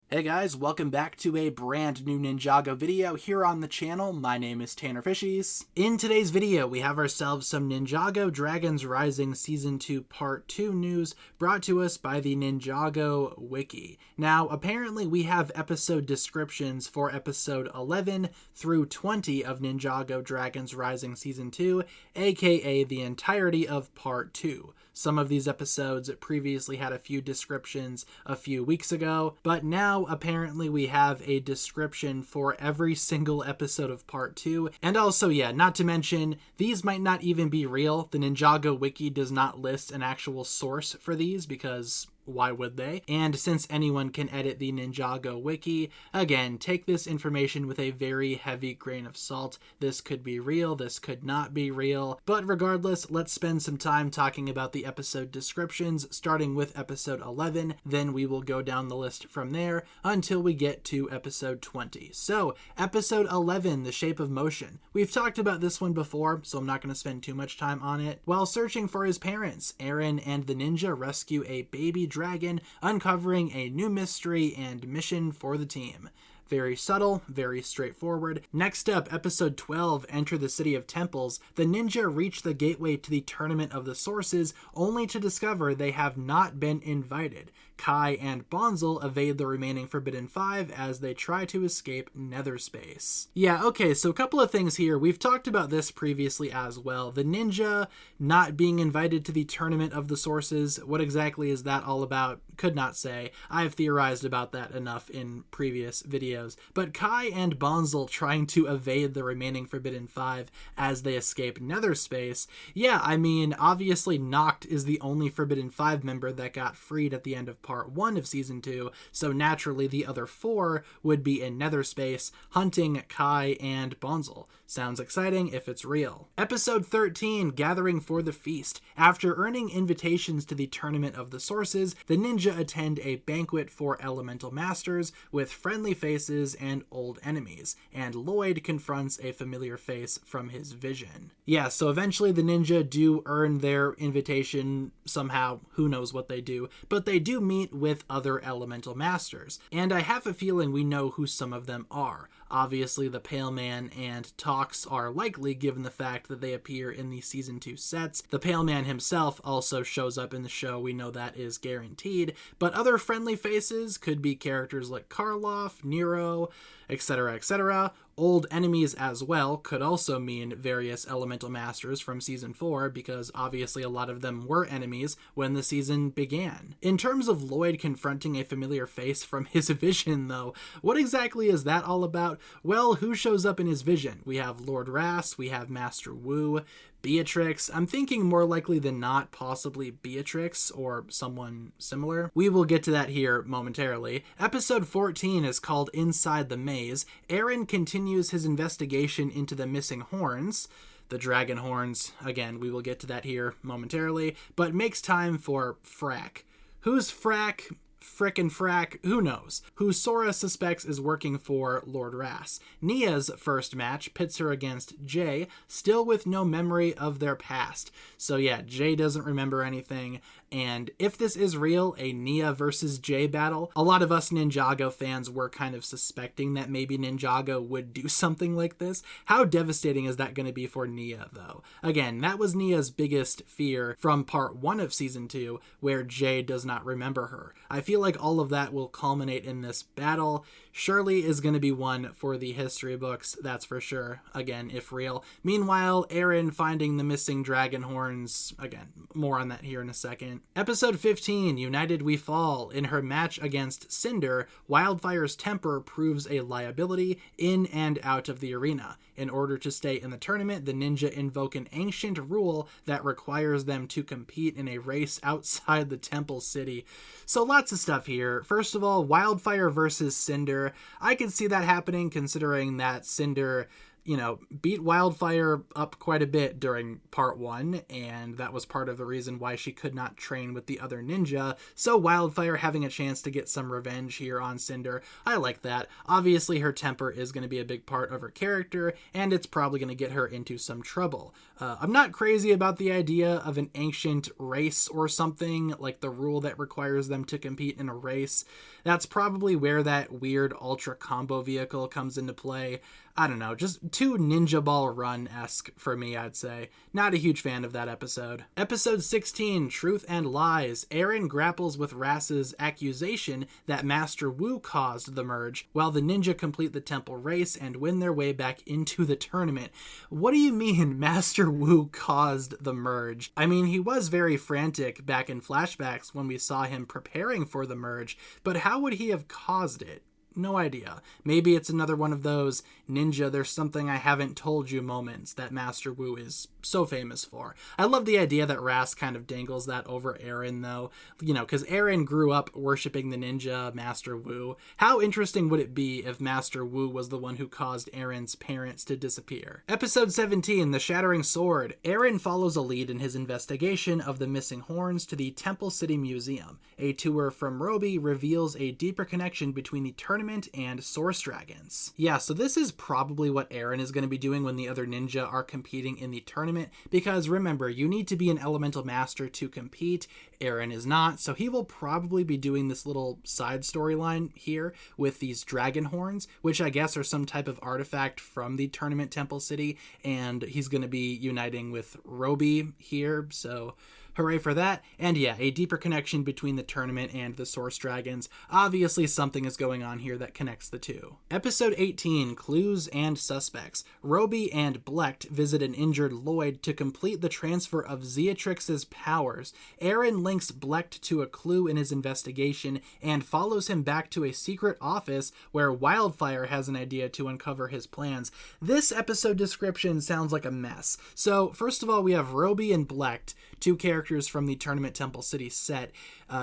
Hey guys, welcome back to a brand new Ninjago video here on the channel. My name is TannerFishies. In today's video, we have ourselves some Ninjago Dragons Rising Season 2 Part 2 news brought to us by the Ninjago Wiki. Now, apparently we have episode descriptions for episode 11 through 20 of Ninjago Dragons Rising Season 2, aka the entirety of Part 2. Some of these episodes previously had a few descriptions a few weeks ago, but now apparently we have a description for every single episode of Part 2. And also, not to mention, these might not even be real. The Ninjago Wiki does not list an actual source for these because why would they? And since anyone can edit the Ninjago Wiki, again, take this information with a very heavy grain of salt. This could be real, this could not be real. But regardless, let's spend some time talking about the episode descriptions, starting with episode 11. Then we will go down the list from there until we get to episode 20. So, episode 11, The Shape of Motion. We've talked about this one before, so I'm not going to spend too much time on it. While searching for his parents, Eren and the ninja rescue a baby dragon, uncovering a new mystery and mission for the team. Very subtle, very straightforward. Next up, episode 12, Enter the City of Temples. The ninja reach the gateway to the Tournament of the Sources, only to discover they have not been invited. Kai and Bonzel evade the remaining Forbidden Five as they try to escape nether space. Okay, so a couple of things here. We've talked about this previously as well. The ninja not being invited to the Tournament of the Sources. What exactly is that all about? Could not say. I've theorized about that enough in previous videos. But Kai and Bonzel trying to evade the remaining Forbidden Five as they escape nether space. Obviously Noct is the only Forbidden Five member that got freed at the end of Part 1 of Season 2, so naturally the other four would be in nether space hunting Kai and Bonzel. Sounds exciting if it's real. Episode 13, Gathering for the Feast. After earning invitations to the Tournament of the Sources, the ninja attend a banquet for elemental masters with friendly faces and old enemies, and Lloyd confronts a familiar face from his vision. So eventually the ninja do earn their invitation somehow, who knows what they do, but they do meet with other elemental masters, and I have a feeling we know who some of them are. Obviously, the Pale Man and Tox are likely given the fact that they appear in the Season 2 sets. The Pale Man himself also shows up in the show, we know that is guaranteed, but other friendly faces could be characters like Karloff, Nero, etc., etc. Old enemies as well could also mean various elemental masters from Season 4, because obviously a lot of them were enemies when the season began. In terms of Lloyd confronting a familiar face from his vision, though, what exactly is that all about? Well, who shows up in his vision? We have Lord Ras, we have Master Wu, Beatrix. I'm thinking more likely than not possibly Beatrix or someone similar. We will get to that here momentarily. Episode 14 is called Inside the Maze. Eren continues his investigation into the missing horns, the dragon horns. Again, we will get to that here momentarily, but makes time for Frack. Who's Frack? Frickin' Frack, who knows? Who Sora suspects is working for Lord Ras. Nia's first match pits her against Jay, still with no memory of their past. So Jay doesn't remember anything, and if this is real, a Nia versus Jay battle, a lot of us Ninjago fans were kind of suspecting that maybe Ninjago would do something like this. How devastating is that going to be for Nia, though? Again, that was Nia's biggest fear from Part 1 of Season 2, where Jay does not remember her. I feel like all of that will culminate in this battle. Surely is going to be one for the history books, that's for sure, again, if real. Meanwhile, Eren finding the missing dragon horns, again, more on that here in a second. Episode 15, United We Fall. In her match against Cinder, Wildfire's temper proves a liability in and out of the arena. In order to stay in the tournament, the ninja invoke an ancient rule that requires them to compete in a race outside the temple city. So lots of stuff here. First of all, Wildfire versus Cinder. I could see that happening considering that Cinder you know, beat Wildfire up quite a bit during part 1, and that was part of the reason why she could not train with the other ninja. So Wildfire having a chance to get some revenge here on Cinder, I like that. Obviously her temper is going to be a big part of her character, and it's probably going to get her into some trouble. I'm not crazy about the idea of an ancient race or something, like the rule that requires them to compete in a race. That's probably where that weird ultra combo vehicle comes into play. I don't know, just too Ninja Ball Run-esque for me, I'd say. Not a huge fan of that episode. Episode 16, Truth and Lies. Eren grapples with Rass's accusation that Master Wu caused the merge, while the ninja complete the temple race and win their way back into the tournament. What do you mean Master Wu caused the merge? I mean, he was very frantic back in flashbacks when we saw him preparing for the merge, but how would he have caused it? No idea. Maybe it's another one of those ninja there's something I haven't told you moments that Master Wu is so famous for. I love the idea that Rass kind of dangles that over Eren though, you know, because Eren grew up worshipping the ninja Master Wu. How interesting would it be if Master Wu was the one who caused Eren's parents to disappear? Episode 17, The Shattering Sword. Eren follows a lead in his investigation of the missing horns to the Temple City Museum. A tour from Roby reveals a deeper connection between the tournament and source dragons. Yeah, so this is probably what Eren is going to be doing when the other ninja are competing in the tournament, because remember, you need to be an elemental master to compete. Eren is not, so he will probably be doing this little side storyline here with these dragon horns, which I guess are some type of artifact from the tournament Temple City, and he's going to be uniting with Roby here, so hooray for that. And yeah, a deeper connection between the tournament and the source dragons. Obviously something is going on here that connects the two. Episode 18, Clues and Suspects. Roby and Blecht visit an injured Lloyd to complete the transfer of Zeatrix's powers. Eren links Blecht to a clue in his investigation and follows him back to a secret office where Wildfire has an idea to uncover his plans. This episode description sounds like a mess. So first of all, we have Roby and Blecht, two characters from the Tournament Temple City set,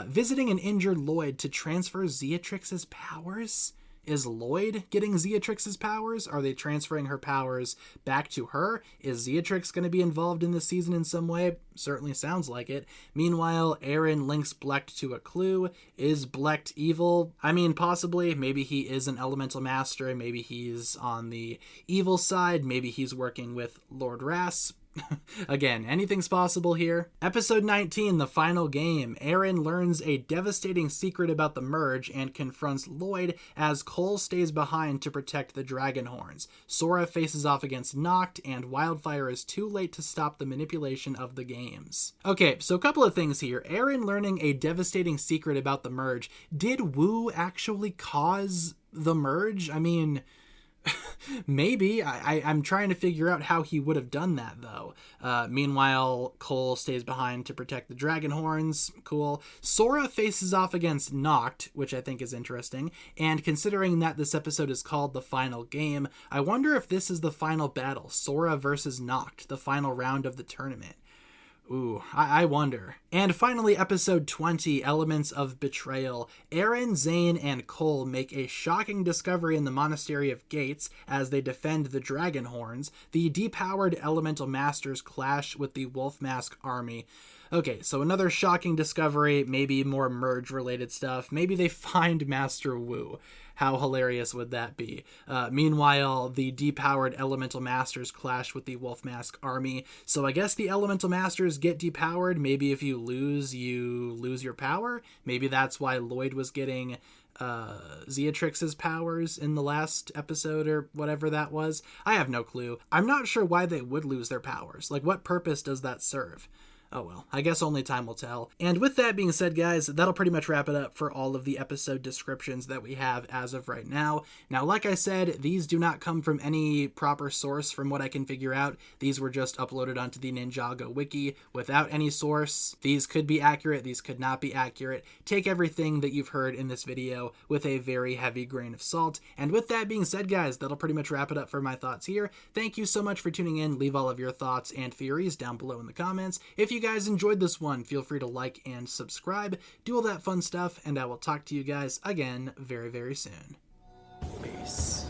visiting an injured Lloyd to transfer Zeatrix's powers? Is Lloyd getting Zeatrix's powers? Are they transferring her powers back to her? Is Zeatrix going to be involved in this season in some way? Certainly sounds like it. Meanwhile, Eren links Blecht to a clue. Is Blecht evil? I mean, possibly. Maybe he is an elemental master. Maybe he's on the evil side. Maybe he's working with Lord Rass. Again, anything's possible here. Episode 19, The Final Game. Eren learns a devastating secret about the merge and confronts Lloyd as Cole stays behind to protect the dragon horns. Sora faces off against Noct, and Wildfire is too late to stop the manipulation of the games. Okay, so a couple of things here. Eren learning a devastating secret about the merge. Did Wu actually cause the merge? I mean, maybe. I'm trying to figure out how he would have done that, though. Meanwhile, Cole stays behind to protect the dragon horns. Cool. Sora faces off against Noct, which I think is interesting. And considering that this episode is called The Final Game, I wonder if this is the final battle. Sora versus Noct, the final round of the tournament. Ooh, I wonder. And finally, episode 20, Elements of Betrayal. Eren, Zane, and Cole make a shocking discovery in the Monastery of Gates as they defend the dragon horns. The depowered elemental masters clash with the Wolf Mask army. Okay, so another shocking discovery, maybe more merge-related stuff. Maybe they find Master Wu. How hilarious would that be? Meanwhile, the depowered elemental masters clash with the Wolf Mask army. So I guess the elemental masters get depowered. Maybe if you lose your power. Maybe that's why Lloyd was getting Zeatrix's powers in the last episode or whatever that was. I have no clue. I'm not sure why they would lose their powers. Like, what purpose does that serve? Oh well, I guess only time will tell. And with that being said, guys, that'll pretty much wrap it up for all of the episode descriptions that we have as of right now. Now, like I said, these do not come from any proper source from what I can figure out. These were just uploaded onto the Ninjago wiki without any source. These could be accurate, these could not be accurate. Take everything that you've heard in this video with a very heavy grain of salt. And with that being said, guys, that'll pretty much wrap it up for my thoughts here. Thank you so much for tuning in. Leave all of your thoughts and theories down below in the comments. If you guys enjoyed this one, feel free to like and subscribe, do all that fun stuff, and I will talk to you guys again very, very soon. Peace.